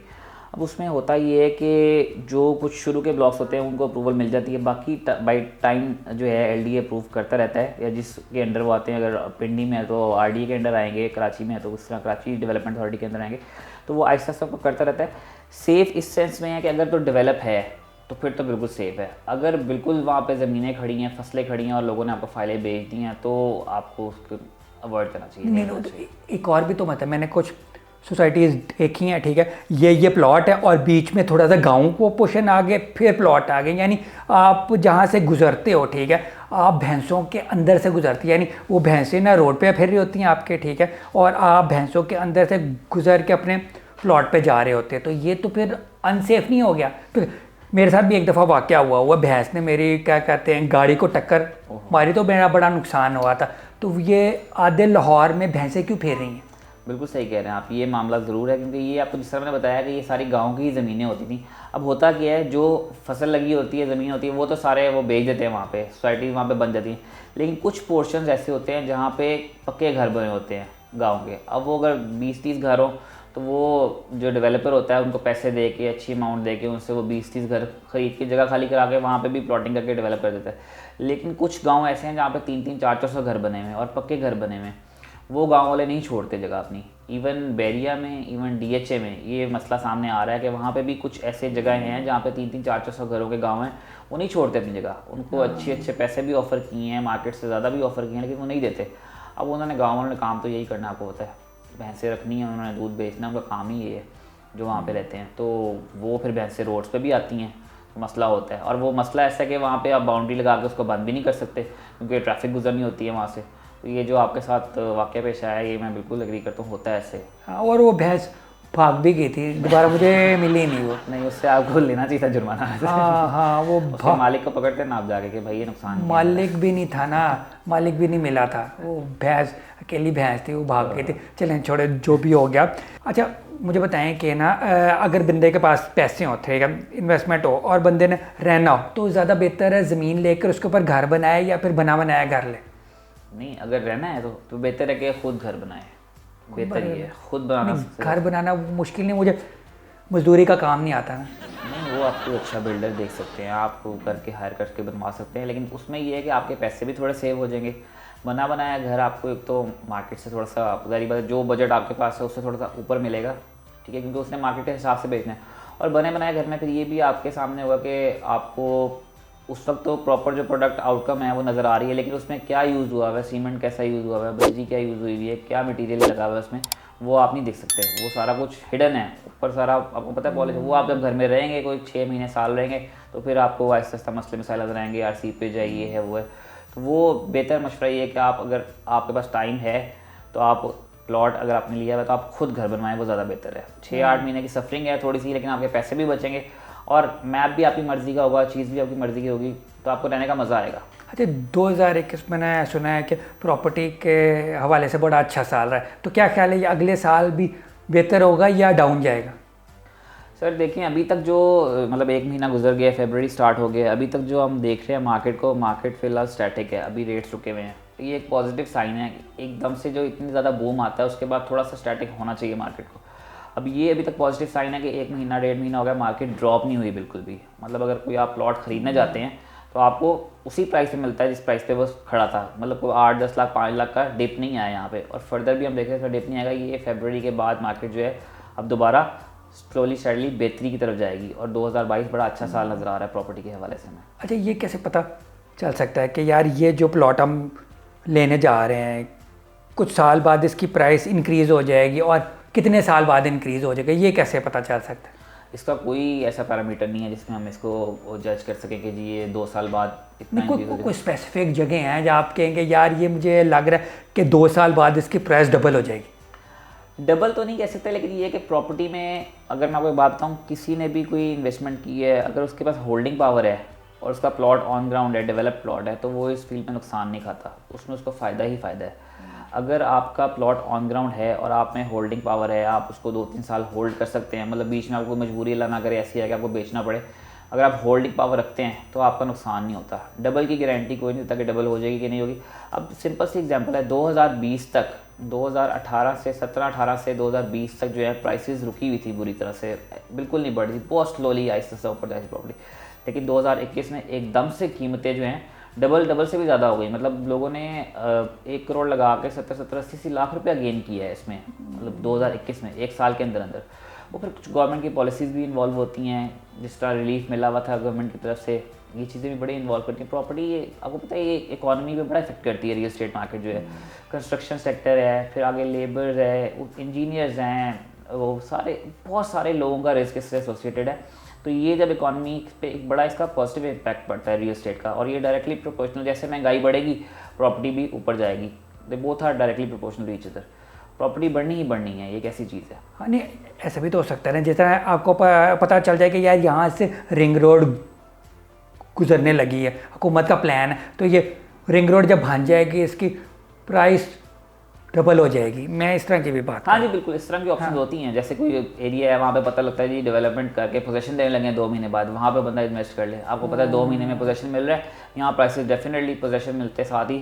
अब उसमें होता ये है कि जो कुछ शुरू के ब्लॉक्स होते हैं उनको अप्रूवल मिल जाती है, बाकी बाई टाइम जो है LDA अप्रूव करता रहता है, या जिसके अंडर वो आते हैं। अगर पिंडी में है तो RDA के अंडर आएंगे, कराची में है तो उस तरह कराची डेवलपमेंट अथॉरिटी के अंदर आएंगे, तो वो आहिस्ता आहिस्ता करता रहता है। सेफ़ इस सेंस में है कि अगर तो डेवलप है तो फिर तो बिल्कुल सेफ़ है। अगर बिल्कुल वहाँ पे ज़मीनें खड़ी हैं, फसलें खड़ी हैं और लोगों ने आपको फाइलें बेच दी हैं, तो आपको उसको अवॉइड करना चाहिए। नहीं, एक और भी तो मतलब मैंने कुछ सोसाइटीज़ देखी हैं, ठीक है, ये प्लॉट है और बीच में थोड़ा सा गांव को पोर्शन आ गए, फिर प्लॉट आ गए, यानी आप जहाँ से गुजरते हो, ठीक है, आप भैंसों के अंदर से गुजरती है, यानी वो भैंसें ना रोड पे फिर रही होती हैं आपके, ठीक है, और आप भैंसों के अंदर से गुजर के अपने प्लॉट पे जा रहे होते हैं, तो ये तो फिर अनसेफ नहीं हो गया? फिर मेरे साथ भी एक दफ़ा वाक़या हुआ भैंस ने मेरी क्या कहते हैं गाड़ी को टक्कर मारी, तो मेरा बड़ा नुकसान हुआ था। तो ये आधे लाहौर में भैंसें क्यों फिर रही हैं? बिल्कुल सही कह रहे हैं आप, ये मामला ज़रूर है, क्योंकि ये आपको जिस तरह मैंने बताया कि ये सारी गांव की ही ज़मीनें होती थी। अब होता क्या है, जो फसल लगी होती है, ज़मीन होती है, वो तो सारे वो बेच देते हैं वहाँ पे, सोसाइटी वहाँ पे बन जाती हैं, लेकिन कुछ पोर्शंस ऐसे होते हैं जहाँ पे पक्के घर बने होते हैं गाँव के। अब वो अगर 20-30 घर हो तो वो जो डेवलपर होता है उनको पैसे दे के, अच्छी अमाउंट दे के, उनसे वो 20-30 घर खरीद के, जगह खाली करा के वहाँ पे भी प्लॉटिंग करके डेवलप कर देता है। लेकिन कुछ गांव ऐसे हैं जहाँ पे 3-3, 400 घर बने हुए हैं और पक्के घर बने हुए हैं, वो गांव वाले नहीं छोड़ते जगह अपनी। इवन बैरिया में, इवन DHA में ये मसला सामने आ रहा है कि वहाँ पे भी कुछ ऐसे जगह हैं जहाँ पे 3-3, 400 घरों के गाँव हैं, वो नहीं छोड़ते अपनी जगह। उनको अच्छे पैसे भी ऑफ़र किए हैं, मार्केट से ज़्यादा भी ऑफ़र किए हैं, लेकिन वो नहीं देते। अब उन्होंने गाँव वालों ने काम तो यही करना, आपको पता है, भैंसें रखनी है, उन्होंने दूध बेचना, उनका काम ही ये है जो वहाँ पे रहते हैं। तो वो फिर भैंसें रोड्स पे भी आती हैं, तो मसला होता है। और वो मसला ऐसा है कि वहाँ पे आप बाउंड्री लगा के उसको बंद भी नहीं कर सकते, क्योंकि ट्रैफिक गुजरनी होती है वहाँ से। तो ये जो आपके साथ वाक़या पेश आया है, ये मैं बिल्कुल एग्री करता हूँ, होता है ऐसे। हाँ, और वो भैंस भाग भी गई थी, दोबारा मुझे मिली नहीं वो। नहीं, उससे आपको लेना चाहिए था जुर्माना। हाँ, वो मालिक को पकड़ते ना आप जाके कि भाई ये नुकसान। मालिक भी नहीं था ना, मालिक भी नहीं मिला था, वो भैंस अकेली भैंस थी, वो भाग गई थी। चलें छोड़े, जो भी हो गया। अच्छा मुझे बताएं कि ना अगर बंदे के पास पैसे हो, ठीक है, इन्वेस्टमेंट हो और बंदे ने रहना हो, तो ज़्यादा बेहतर है ज़मीन लेकर उसके ऊपर घर बनाए या फिर बना बनाया घर ले? नहीं, अगर रहना है तो बेहतर है कि खुद घर बनाए, बेहतर ही है खुद बनाना। घर बनाना मुश्किल नहीं, मुझे मजदूरी का काम नहीं आता ना। नहीं, वो आपको अच्छा बिल्डर देख सकते हैं, आप करके हायर करके बनवा सकते हैं, लेकिन उसमें ये है कि आपके पैसे भी थोड़े सेव हो जाएंगे। बना बनाया घर आपको एक तो मार्केट से थोड़ा सा, जारी बात है, जो बजट आपके पास है उससे थोड़ा सा ऊपर मिलेगा, ठीक है, क्योंकि उसने मार्केट के हिसाब से बेचना है। और बने बनाए घर में फिर ये भी आपके सामने होगा कि आपको उस वक्त तो प्रॉपर जो प्रोडक्ट आउटकम है वो नज़र आ रही है, लेकिन उसमें क्या यूज़ हुआ है, सीमेंट कैसा यूज़ हुआ है, बजरी क्या यूज़ हुई है, क्या मटेरियल लगा हुआ है उसमें, वो आप नहीं देख सकते। वो सारा कुछ हिडन है ऊपर, सारा आपको पता है पॉलिसी। वो आप जब घर में रहेंगे, कोई 6 महीने साल रहेंगे, तो फिर आपको आहिस्ता आहिस्ता मसले मसाइल नजर आएंगे, RC पे जाइए है वो है। तो वो बेहतर मशवरा ये है कि आप, अगर आपके पास टाइम है तो आप प्लॉट अगर आपने लिया है तो आप खुद घर बनवाएं, वो ज़्यादा बेहतर है। 6-8 महीने की सफरिंग है थोड़ी सी, लेकिन आपके पैसे भी बचेंगे और मैप भी आपकी मर्ज़ी का होगा, चीज़ भी आपकी मर्ज़ी की होगी, तो आपको रहने का मज़ा आएगा। अच्छा, 2021 मैंने सुना है कि प्रॉपर्टी के हवाले से बड़ा अच्छा साल रहा है, तो क्या ख्याल है ये अगले साल भी बेहतर होगा या डाउन जाएगा? सर देखें, अभी तक जो मतलब 1 महीना गुजर गया, फरवरी स्टार्ट हो गया, अभी तक जो हम देख रहे हैं मार्केट को, मार्केट फ़िलहाल स्टैटिक है, अभी रेट्स रुके हुए हैं। तो ये एक पॉजिटिव साइन है। एकदम से जो इतनी ज़्यादा बूम आता है उसके बाद थोड़ा सा स्टैटिक होना चाहिए मार्केट को। अब ये अभी तक पॉजिटिव साइन है कि 1 महीना 1.5 महीना हो गया, मार्केट ड्रॉप नहीं हुई बिल्कुल भी। मतलब अगर कोई आप प्लॉट खरीदने जाते हैं तो आपको उसी प्राइस पे मिलता है जिस प्राइस पे वो खड़ा था। मतलब कोई 8-10 लाख 5 लाख का डिप नहीं आया यहाँ पे, और फर्दर भी हम देखें तो डिप नहीं आएगा। ये फरवरी के बाद मार्केट जो है अब दोबारा स्लोली स्टडली बेहतरी की तरफ जाएगी, और 2022 बड़ा अच्छा साल नज़र आ रहा है प्रॉपर्टी के हवाले से हमें। अच्छा, ये कैसे पता चल सकता है कि यार ये जो प्लॉट हम लेने जा रहे हैं कुछ साल बाद इसकी प्राइस इंक्रीज़ हो जाएगी, और कितने साल बाद इंक्रीज़ हो जाएगा, ये कैसे पता चल सकता है? इसका कोई ऐसा पैरामीटर नहीं है जिसमें हम इसको जज कर सकें कि जी ये 2 साल बाद इतना नहीं, increase हो कोई स्पेसिफिक जगह हैं जहाँ आप कहेंगे यार ये मुझे लग रहा है कि 2 साल बाद इसकी प्राइस डबल हो जाएगी? डबल तो नहीं कह सकते, लेकिन ये कि प्रॉपर्टी में अगर मैं आपको एक बात बताऊँ, किसी ने भी कोई इन्वेस्टमेंट की है, अगर उसके पास होल्डिंग पावर है और उसका प्लॉट ऑन ग्राउंड है, डेवलप प्लॉट है, तो वो इस फील्ड में नुकसान नहीं खाता, उसमें उसको फ़ायदा ही फ़ायदा है। अगर आपका प्लॉट ऑन ग्राउंड है और आप में होल्डिंग पावर है, आप उसको 2-3 साल होल्ड कर सकते हैं, मतलब बीच में आपको मजबूरी अल्लाह ना करे ऐसी है कि आपको बेचना पड़े, अगर आप होल्डिंग पावर रखते हैं तो आपका नुकसान नहीं होता। डबल की गारंटी कोई नहीं देता कि डबल हो जाएगी कि नहीं होगी। अब सिंपल सी एग्जांपल है, 2020 तक 2018 से 17-18 से 2020 तक जो है प्राइसेस रुकी हुई थी बुरी तरह से, बिल्कुल नहीं बढ़ रही थी, बहुत स्लोली आहिस्ते से ऊपर जाती प्रॉपर्टी। लेकिन 2021 में एकदम से कीमतें जो हैं डबल से भी ज़्यादा हो गई। मतलब लोगों ने 1 करोड़ लगा के 70-80 लाख रुपया गेन किया है इसमें, मतलब 2021 में, 1 साल के अंदर अंदर। वो फिर कुछ गवर्नमेंट की पॉलिसीज़ भी इन्वॉल्व होती हैं, जिस तरह रिलीफ मिला हुआ था गवर्नमेंट की तरफ से, ये चीज़ें भी बड़ी इन्वॉल्व करती हैं। प्रॉपर्टी आपको पता है ये इकॉनमी पे बड़ा इफेक्ट करती है, रियल एस्टेट मार्केट जो है, कंस्ट्रक्शन सेक्टर है, फिर आगे लेबर है, इंजीनियर्स हैं, वो सारे बहुत सारे लोगों का रिस्क इससे एसोसिएटेड है। तो ये जब इकॉनमी पे एक बड़ा इसका पॉजिटिव इम्पैक्ट पड़ता है रियल एस्टेट का, और ये डायरेक्टली प्रोपोर्शनल, जैसे महंगाई बढ़ेगी प्रॉपर्टी भी ऊपर जाएगी, they both are directly proportional to each other. Property बढ़नी ही बढ़नी है, ये एक ऐसी चीज़ है। हाँ, नहीं ऐसा भी तो हो सकता है ना, जिस तरह आपको पता चल जाए कि यार यहाँ से रिंग रोड गुजरने लगी है, हुकूमत का प्लान है, तो ये रिंग रोड जब बन जाएगी इसकी प्राइस डबल हो जाएगी। मैं इस तरह की भी बात, हाँ जी बिल्कुल, इस तरह की ऑप्शन होती हैं। जैसे कोई एरिया है, वहाँ पे पता लगता है जी डेवलपमेंट करके पोजीशन देने लगे 2 महीने बाद, वहाँ पे बंदा इन्वेस्ट कर ले। आपको पता है 2 महीने में पोजीशन मिल रहा है, यहाँ प्राइसेस डेफिनेटली पोजीशन मिलते साथ ही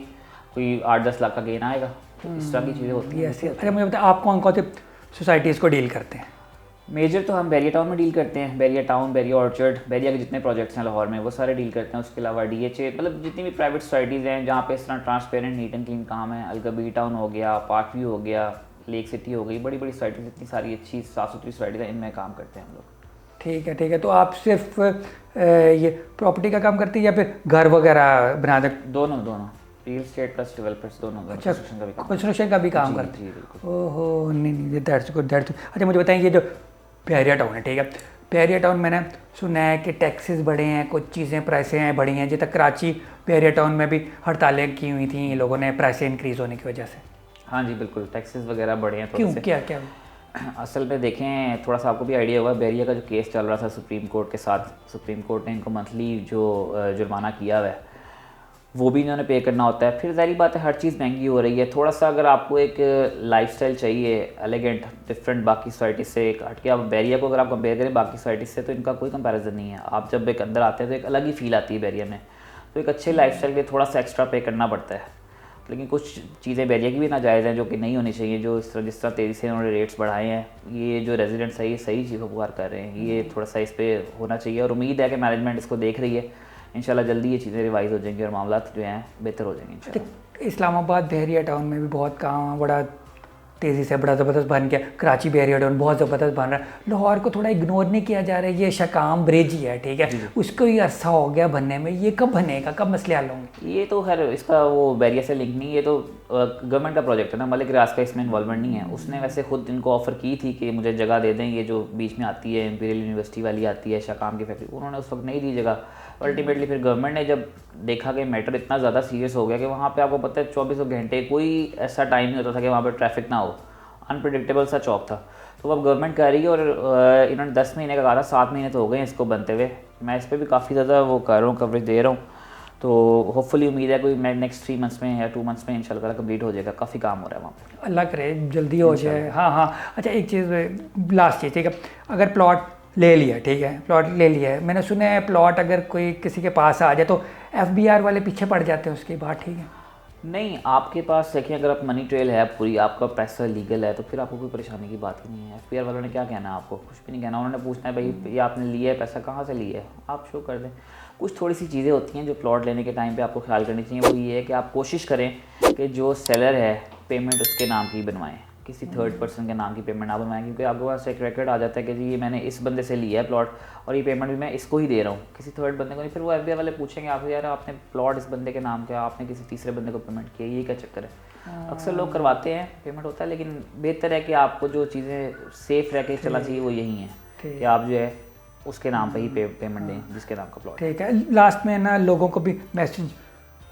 कोई 8-10 लाख का गेन आएगा। तो इस तरह की चीज़ें होती हैं। अच्छा मुझे बताएं, आप कौन कौन सी सोसाइटीज़ को डील करते हैं? मेजर तो हम बैरिया टाउन में डील करते हैं, बैरिया टाउन, बैरिया ऑर्चर्ड, बैरिया के जितने प्रोजेक्ट्स हैं लाहौर में वो सारे डील करते हैं। उसके अलावा DHA, मतलब जितनी भी प्राइवेट सोसाइटीज़ हैं जहाँ पे इस तरह ट्रांसपेरेंट नीट एंड क्लीन काम है, अलगबी टाउन हो गया, पार्क व्यू हो गया, लेक सिटी हो गई, बड़ी बड़ी सोसाइटीज़, इतनी सारी अच्छी साफ़ सुथरी सोसाइटीज़ हैं, इनमें काम करते हैं हम लोग। ठीक है। तो आप सिर्फ ये प्रॉपर्टी का काम करते हैं या फिर घर वगैरह बना दे? दोनों रियल एस्टेट प्लस डेवलपर्स दोनों। अच्छा, कंस्ट्रक्शन का भी काम करते हैं? बिल्कुल। ओहो, नहीं दैट्स गुड। अच्छा मुझे बताएं, ये जो बैरिया टाउन है, ठीक है, बैरिया टाउन मैंने सुना है कि टैक्सेस बढ़े हैं, कुछ चीज़ें प्राइसें बढ़ी हैं, जितना कराची बैरिया टाउन में भी हड़तालें की हुई थी लोगों ने प्राइसें इंक्रीज़ होने की वजह से। हाँ जी बिल्कुल, टैक्सेस वगैरह बढ़े हैं। क्यों, क्या असल में देखें, थोड़ा सा आपको भी आइडिया होगा, बैरिया का जो केस चल रहा था सुप्रीम कोर्ट के साथ, सुप्रीम कोर्ट ने इनको मंथली जो जुर्माना किया हुआ है वो भी इन्होंने पे करना होता है। फिर ज़ाहिर बात है हर चीज़ महंगी हो रही है। थोड़ा सा अगर आपको एक लाइफस्टाइल चाहिए एलिगेंट, डिफरेंट बाकी सोसाइटी से एक हट के, आप बैरिया को अगर आप कंपेयर करें बाकी सोसाइटी से तो इनका कोई कंपैरिजन नहीं है। आप जब एक अंदर आते हैं तो एक अलग ही फील आती है बैरिया में, तो एक अच्छे लाइफस्टाइल के थोड़ा सा एक्स्ट्रा पे करना पड़ता है। लेकिन कुछ चीज़ें बैरिया की भी नाजायज़ हैं जो कि नहीं होनी चाहिए, जो जिस तरह तेज़ी से उन्होंने रेट्स बढ़ाए हैं। ये जो रेजिडेंट्स है ये सही चीज़ को पुकार कर रहे हैं, ये थोड़ा सा इस पर होना चाहिए, और उम्मीद है कि मैनेजमेंट इसको देख रही है। इंशाल्लाह जल्दी ये चीज़ें रिवाइज हो जाएंगी और मामलात जो हैं बेहतर हो जाएंगे इंशाल्लाह। इस्लामाबाद बैरिया टाउन में भी बहुत काम बड़ा तेज़ी से बड़ा ज़बरदस्त बन गया, कराची बैरिया टाउन बहुत ज़बरदस्त बन रहा है। लाहौर को थोड़ा इग्नोर नहीं किया जा रहा है। ये शकाम ब्रिज ही है, ठीक है, उसको ही अरसा हो गया बनने में, ये कब बनेगा, कब मसले हल होंगे? ये तो खैर इसका वो बैरिया से लिंक नहीं, ये तो गवर्नमेंट का प्रोजेक्ट है ना, मलिक रियाज का इसमें इन्वॉल्वमेंट नहीं है। उसने वैसे खुद इनको ऑफ़र की थी कि मुझे जगह दे दें, ये जो बीच में आती है इंपीरियल यूनिवर्सिटी वाली आती है शकाम की फैक्ट्री, उन्होंने उस वक्त नहीं दी जगह। अल्टीमेटली फिर गवर्नमेंट ने जब देखा कि मैटर इतना ज़्यादा सीरियस हो गया कि वहाँ पे आपको पता है 24 घंटे कोई ऐसा टाइम नहीं होता था कि वहाँ पे ट्रैफिक ना हो, अनप्रिडिक्टेबल सा चौक था। तो अब गवर्नमेंट कह रही है, और इन्होंने 10 महीने का कहा था, 7 महीने तो हो गए हैं इसको बनते हुए। मैं इस पर भी काफ़ी ज़्यादा वो कर रहा हूँ, कवरेज दे रहा हूँ। तो होपफुली उम्मीद है कोई नेक्स्ट 3 मंथ्स में या 2 मंथ्स में इंशाल्लाह कंप्लीट हो जाएगा। काफ़ी काम हो रहा है वहाँ पे, अल्लाह करे जल्दी हो जाए। हाँ। अच्छा एक चीज़ लास्ट चीज़, ठीक है, अगर प्लॉट ले लिया, ठीक है, प्लॉट ले लिया है, मैंने सुना है प्लॉट अगर कोई किसी के पास आ जाए तो FBR वाले पीछे पड़ जाते हैं उसकी बात, ठीक है? नहीं, आपके पास देखिए अगर आप मनी ट्रेल है पूरी, आपका पैसा लीगल है, तो फिर आपको कोई परेशानी की बात ही नहीं है। एफपीआर वालों ने क्या कहना है आपको? कुछ भी नहीं कहना। उन्होंने पूछना है भाई ये आपने लिया है पैसा, कहाँ से लिया है, आप शो कर दें। कुछ थोड़ी सी चीज़ें होती हैं जो प्लॉट लेने के टाइम पे आपको ख्याल करनी चाहिए, वो ये है कि आप कोशिश करें कि जो सेलर है पेमेंट उसके नाम की बनवाएं, किसी थर्ड पर्सन के नाम की पेमेंट ना बनवाएं, क्योंकि आपके पास एक रिकॉर्ड आ जाता है कि जी ये मैंने इस बंदे से लिया है प्लॉट और ये पेमेंट भी मैं इसको ही दे रहा हूँ, किसी थर्ड बंदे को नहीं। फिर वो एफबीआई वाले पूछेंगे आपसे यार आपने प्लॉट इस बंदे के नाम किया, आपने किसी तीसरे बंदे को पेमेंट किया, ये क्या चक्कर है। अक्सर लोग करवाते हैं, पेमेंट होता है, लेकिन बेहतर है कि आपको जो चीज़ें सेफ रह के चलना चाहिए वो यही है कि आप जो है उसके नाम पे ही पेमेंट दें जिसके नाम का प्लॉट। ठीक है, लास्ट में ना लोगों को भी मैसेज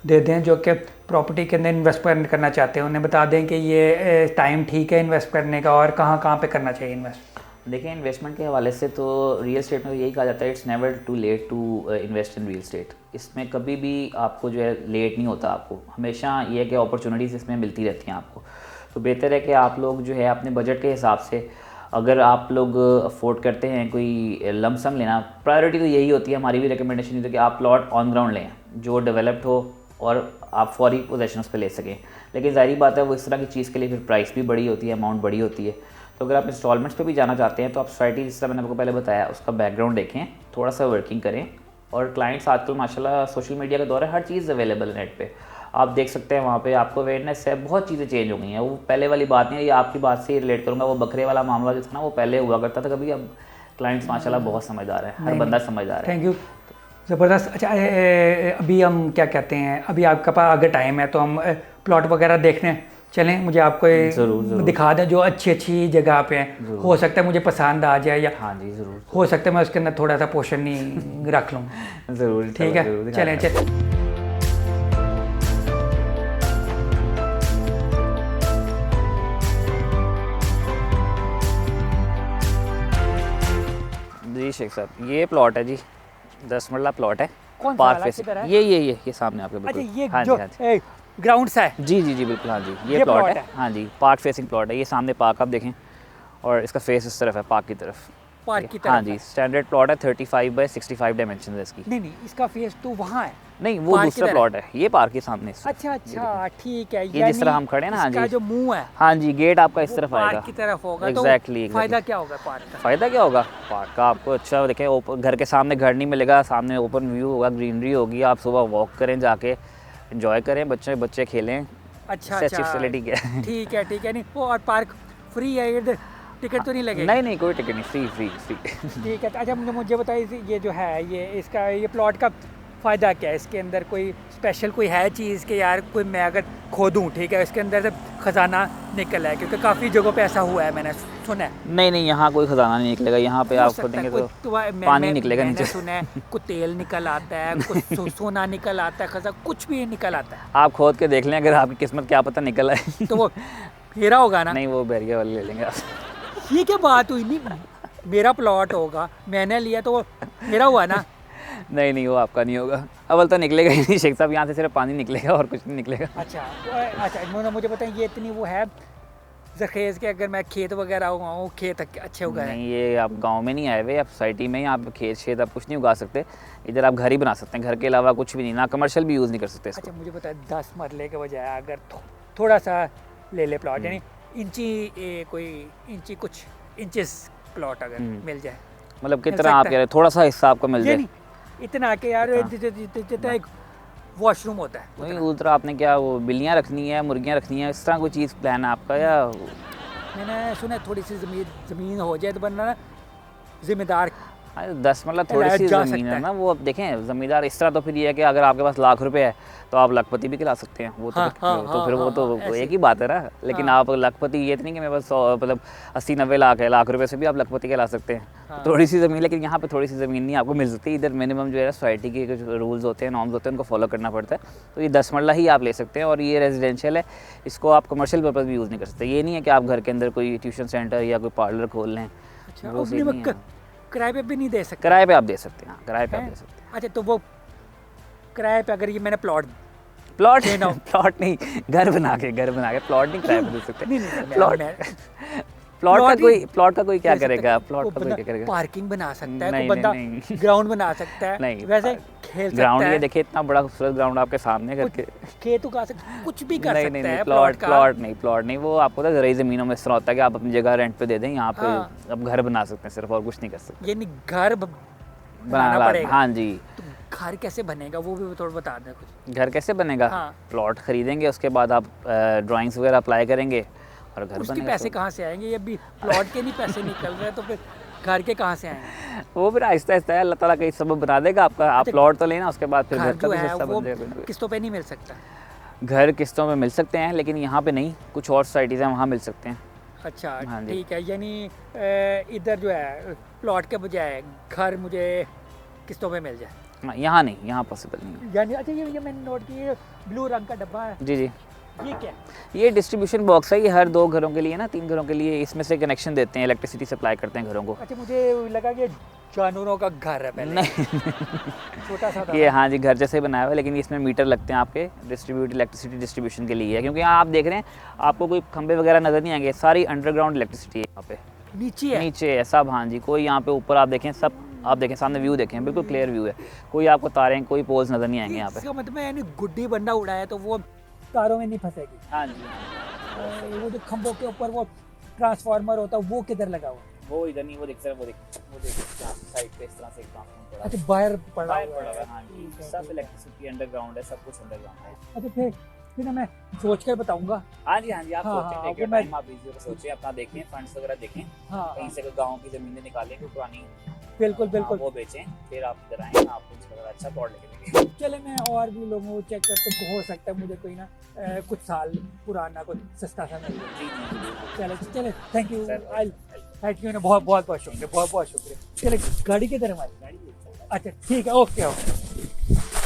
दे दें जो कि प्रॉपर्टी के अंदर इन्वेस्ट करना चाहते हैं, उन्हें बता दें कि ये टाइम ठीक है इन्वेस्ट करने का और कहाँ कहाँ पे करना चाहिए इन्वेस्ट। देखिए इन्वेस्टमेंट के हवाले से तो रियल स्टेट में यही कहा जाता है, it's never too late to invest in real estate. इसमें कभी भी आपको जो है लेट नहीं होता, आपको हमेशा ये है कि अपॉर्चुनिटीज़ इसमें मिलती रहती हैं आपको। तो बेहतर है कि आप लोग जो है अपने बजट के हिसाब से, अगर आप लोग अफोर्ड करते हैं कोई लमसम लेना, प्रायोरिटी तो यही होती है, हमारी भी रिकमेंडेशन ये है कि आप प्लॉट ऑन ग्राउंड लें जो डेवलप्ड हो और आप फौरी पोजेशन पे ले सकें। लेकिन ज़ाहिर बात है वो इस तरह की चीज़ के लिए फिर प्राइस भी बड़ी होती है, अमाउंट बड़ी होती है। तो अगर आप इंस्टॉलमेंट्स पे भी जाना चाहते हैं तो आप सोसाइटी, जिस तरह मैंने आपको पहले बताया, उसका बैकग्राउंड देखें, थोड़ा सा वर्किंग करें। और क्लाइंट्स आजकल माशाल्लाह सोशल मीडिया का दौर है, हर चीज़ अवेलेबल है नेट पे, आप देख सकते हैं, वहाँ पे आपको अवेयरनेस है, बहुत चीज़ें चेंज हो गई हैं। वो पहले वाली बात नहीं है, ये आपकी बात से ही रिलेट करूँगा, वो बकरे वाला मामला जो था ना वो पहले हुआ करता था कभी, अब क्लाइंट्स माशाल्लाह बहुत समझदार है, हर बंदा समझदार है। थैंक यू, ज़बरदस्त। अच्छा अभी हम क्या कहते हैं, अभी आपके पास अगर टाइम है तो हम प्लॉट वगैरह देखने चलें, मुझे आपको ज़रूर दिखा दें जो अच्छी अच्छी जगह पे हैं, हो सकता है मुझे पसंद आ जाए, या हाँ जी ज़रूर, हो सकता है मैं उसके अंदर थोड़ा सा पोर्शन नहीं रख लूँ। ज़रूर, ठीक है, चलें जी शेख साहब, ये प्लॉट है जी, 10 मरला प्लॉट है, कौन सा पार्क वाला फेसिंग, किधर है? ये सामने आपके अच्छा बिल्कुल। ये हाँ जो जी, हाँ जी, ग्राउंड सा है, जी जी जी बिल्कुल, हाँ जी ये ये प्लॉट प्लॉट है, है। हाँ जी पार्क फेसिंग प्लॉट है, ये सामने पार्क आप देखें और इसका फेस इस तरफ है पार्क की तरफ। पार्क की तरफ हाँ जी, स्टैंडर्ड प्लॉट है, 35 बाय 65 डायमेंशन है इसकी। नहीं इसका फेस तो वहाँ है, नहीं वो पार्क की दूसरा तरफ। प्लॉट है, ये पार्क के सामने इस तरफ। अच्छा ठीक है, ये जिस तरह हम खड़े हैं ना, हाँ इसका जी, जो मुंह है हाँ जी गेट आपका इस वो तरफ पार्क आएगा, की तरफ होगा। एग्जैक्टली तो फायदा क्या होगा पार्क का? फ़ायदा क्या होगा पार्क का? आपको अच्छा देखें, घर के सामने घर नहीं मिलेगा, सामने ओपन व्यू होगा, ग्रीनरी होगी, आप सुबह वॉक करें, जाके एंजॉय करें, बच्चे खेलें। अच्छा फैसिलिटी क्या है? ठीक है नहीं वो, और पार्क फ्री है, इधर टिकट तो नहीं लगेगा? नहीं कोई टिकट नहीं, फ्री। ठीक है, अच्छा मुझे बताइए ये जो है ये प्लॉट का फ़ायदा क्या है? इसके अंदर कोई स्पेशल कोई है चीज़ कि यार कोई मैं अगर खोदूँ, ठीक है, इसके अंदर से ख़जाना निकल है? क्योंकि काफ़ी जगहों पे ऐसा हुआ है, मैंने सुना है। नहीं यहाँ कोई खजाना नहीं निकलेगा, यहाँ पे आप खोदेंगे तो पानी निकलेगा नीचे। सुना है कुछ तेल निकल आता है, कुछ सोना निकल आता है, खजा कुछ भी निकल आता है। आप खोद के देख लें, अगर आपकी किस्मत क्या पता निकल आए तो वो फेरा होगा ना? नहीं वो बैरियर वाले ले लेंगे आप। ये क्या बात हुई? नहीं मेरा प्लॉट होगा, मैंने लिया तो वो मेरा हुआ ना? नहीं वो आपका नहीं होगा, अव्वल तो निकलेगा ही नहीं शेख साहब, यहाँ से सिर्फ पानी निकलेगा और कुछ नहीं निकलेगा। अच्छा मुझे बताएं, ये इतनी वो है ज़खेज़ के अगर मैं खेत वगैरह उगाऊँ, खेत अच्छे उगाए? नहीं ये आप गांव में नहीं आए हुए, आप सोसाइटी में ही, आप खेत शेत आप कुछ नहीं उगा सकते इधर, आप घर ही बना सकते हैं, घर के अलावा कुछ भी नहीं, ना कमर्शियल भी यूज़ नहीं कर सकते इसको। अच्छा मुझे बताएं, 10 मरले के बजाय अगर थोड़ा सा ले ले प्लॉट, यानी इंची कुछ इंचेस प्लॉट अगर मिल जाए, मतलब कितना आप कह रहे हैं, थोड़ा सा हिस्सा आपको मिल जाए? इतना कि यार जितना एक वॉशरूम होता है वही उधर आपने क्या वो बिल्लियाँ रखनी है, मुर्गियाँ रखनी है, इस तरह कोई चीज़ प्लान है आपका? या मैंने सुना है थोड़ी सी ज़मीन हो जाए तो बनना जिम्मेदार 10 मतलब थोड़ी सी ज़मीन है ना, वो अब देखें ज़मींदार इस तरह, तो फिर ये है कि अगर आपके पास लाख रुपए है तो आप लखपति भी खिला सकते हैं, वो तो फिर वो तो एक ही बात है ना। लेकिन आप लखपति ये तो नहीं कि मेरे पास मतलब 80-90 लाख है, लाख रुपए से भी आप लखपति खिला सकते हैं। थोड़ी सी ज़मीन, लेकिन यहाँ पे थोड़ी सी ज़मीन नहीं आपको मिल सकती इधर, मिनिमम जो है सोसाइटी के कुछ रूल्स होते हैं, नॉर्म्स होते हैं, उनको फॉलो करना पड़ता है। तो ये 10 मरला ही आप ले सकते हैं, और ये रेजिडेंशियल है, इसको आप कमर्शियल पर्पज़ भी यूज़ नहीं कर सकते। ये नहीं है कि आप घर के अंदर कोई ट्यूशन सेंटर या कोई पार्लर खोल लें, वो सही नहीं है। किराए पे भी नहीं दे सकते? किराए पे आप दे सकते हैं, किराए पे आप दे सकते हैं। अच्छा तो वो किराए पे अगर ये मैंने प्लॉट नहीं, घर बना के प्लॉट नहीं किराए पे दे सकते। प्लॉट का कोई क्या करेगा? प्लॉट का कोई क्या करेगा? पार्किंग बना सकता है, नहीं, कोई बंदा नहीं। ग्राउंड बना सकता है। नहीं, वैसे खेल ग्राउंड सकता ये है। देखिए, इतना बड़ा खूबसूरत ग्राउंड आपके सामने करके। खेत उगा सकता, कुछ भी कर नहीं सकता नहीं है नहीं, प्लॉट प्लॉट का। प्लॉट नहीं, वो आपको तो ज़रूरी ज़मीनों में इस तरह होता है कि आप अपनी जगह रेंट पे दे दें, यहाँ पे हाँ। अब घर बना सकते हैं सिर्फ, और कुछ नहीं कर सकते। यानी घर बनाना बनाना पड़ेगा। हाँ जी। तो घर कैसे बनेगा वो भी थोड़ा बता दें कुछ। घर कैसे बनेगा? हाँ। प्लॉट खरीदेंगे, उसके बाद आप ड्राइंग्स वगैरह अप्लाई करेंगे और घर उसके बनेगा। पैसे कहाँ से आएंगे? ये भी प्लॉट के नहीं पैसे निकल रहे, तो फिर घर के कहाँ से आएंगे? वो फिर आहिस्ता आहिस्ता अल्लाह ताला कहीं सबब बना देगा आपका। आप अच्छा, प्लॉट तो लेना, उसके बाद फिर घर घर का जो भी है हिस्सा वो बन जाएगा। किस्तों पे नहीं मिल सकता। घर किस्तों में मिल सकते हैं, लेकिन यहाँ पे नहीं, कुछ और सोसाइटीज़ हैं वहाँ मिल सकते हैं। अच्छा हाँ जी। ठीक है, यानी इधर जो है प्लॉट के बजाय घर मुझे किस्तों पे मिल जाए। हाँ, यहाँ नहीं, यहाँ पॉसिबल नहीं है। यानी अच्छा, ये मैंने नोट किया, ब्लू रंग का डब्बा है, जी जी, ये क्या? ये डिस्ट्रीब्यूशन बॉक्स है, ये हर 2 घरों के लिए ना 3 घरों के लिए इसमें से कनेक्शन देते हैं, इलेक्ट्रिसिटी सप्लाई करते हैं घरों को। अच्छा, मुझे लगा कि जानवरों का घर है पहले। नहीं छोटा सा था। ये हाँ जी, घर जैसे ही बनाया हुआ है, लेकिन इसमें मीटर लगते हैं आपके इलेक्ट्रिसिटी डिस्ट्रीब्यूशन के लिए है, क्योंकि यहाँ आप देख रहे हैं आपको कोई खंबे वगैरह नज़र नहीं आएंगे, सारी अंडरग्राउंड इलेक्ट्रिसिटी है यहाँ पे। नीचे है? नीचे है सब, हाँ जी। कोई यहाँ पे ऊपर आप देखें, सब आप देखें सामने व्यू देखें, बिल्कुल क्लियर व्यू है, कोई आपको तारें कोई पोल्स नज़र नहीं आएंगे यहाँ पे। इसका मतलब यानी गुड्डी बंदा उड़ाया तो वो तारों में नहीं फंसेगी। हाँ जी, और वो जो खंभों के ऊपर वो ट्रांसफार्मर होता है वो किधर लगा हुआ है? वो इधर नहीं, वो दिख रहा है, वो देख साइड पे इस तरह से एक ट्रांसफार्मर पड़ा है। अच्छा, बाहर पड़ा बाहर हुआ पड़ा हुआ है। है, हाँ जी। ठीक है, सब ठीक है। इलेक्ट्रिसिटी अंडरग्राउंड है, सब कुछ अंडरग्राउंड है। अच्छा, फिर ना मैं सोच कर बताऊंगा। हाँ जी, हाँ जी, आप हाँ, सोचें, हाँ, टेक वो योर मैं- टाइम, आप इजी को सोचें, अपना देखें, फंड्स वगैरह देखें, हाँ कहीं से कोई गाँव की ज़मीनें निकालें, कोई पुरानी, बिल्कुल हाँ, बिल्कुल। वो बेचें, फिर आप इधर आएँ, आपको इंशाल्लाह अच्छा प्लॉट लेके देंगे। चले, मैं और भी लोगों को चेक करता हूँ, हो सकता है मुझे कोई ना कुछ साल पुराना कुछ सस्ता सा मिल जाए। जी जी जी। चले चले, thank you. Sir, thank you, बहुत बहुत बहुत शुक्रिया, बहुत बहुत शुक्रिया। चले, गाड़ी किधर है हमारी? अच्छा ठीक है, ओके ओके।